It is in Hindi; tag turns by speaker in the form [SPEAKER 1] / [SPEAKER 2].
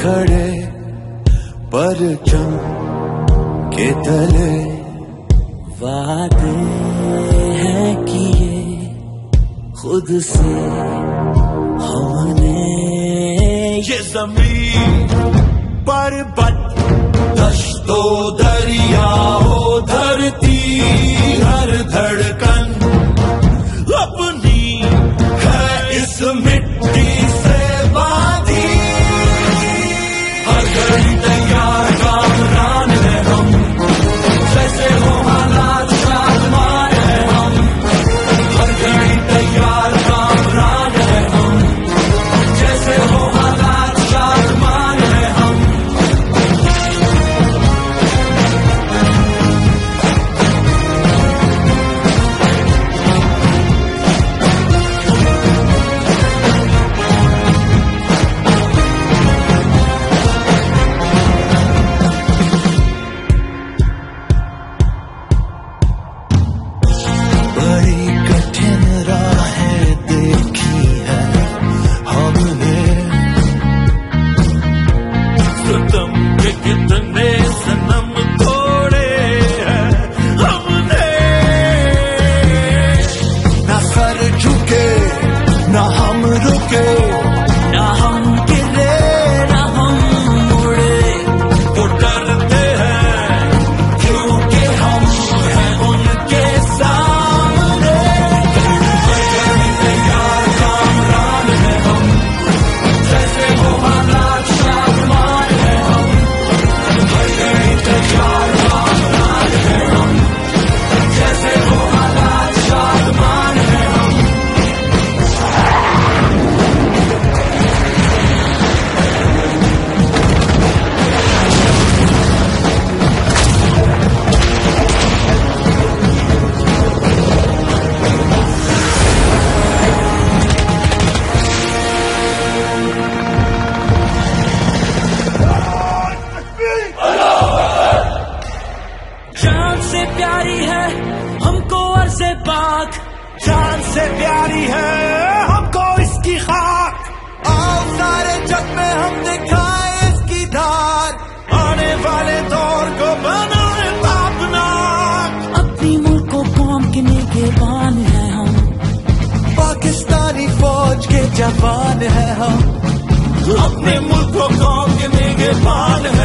[SPEAKER 1] खड़े परचम के तले वादे हैं किए खुद से हमने ये ज़मीन पर्वत दश्तो दरियाओ धरती हर धड़कन अपनी है इस मिट्टी से बांधी हर घड़ी तैयार कामरान है हम जैसे हो हालात शादमान है हम हर घड़ी तैयार कामरान है हम जैसे हो हालात शादमान है हम बड़ी कठिन राहें देखी है हमने सितम के कितने सनम तोड़े हैं हमने ना सर झुके ना हम रुके ना हम गिरे ना हम मुड़े वो डरते हैं क्योंकि हम हैं उनके सामने तैयार कामरान है हम जैसे वो हालात शादमान है हम तैयार कामरान है हम जैसे वो हालात शादमान है हम जान से प्यारी है हमको अर्ज़े पाक जान से प्यारी है हमको इसकी खाक आओ सारे जग में हम दिखाए इसकी धार आने वाले दौर को बनाए तापनाक अपनी मुल्क को कौम के निगहबान है हम पाकिस्तानी फौज के जवान है हम अपने मुल्क को कौम के निगहबान है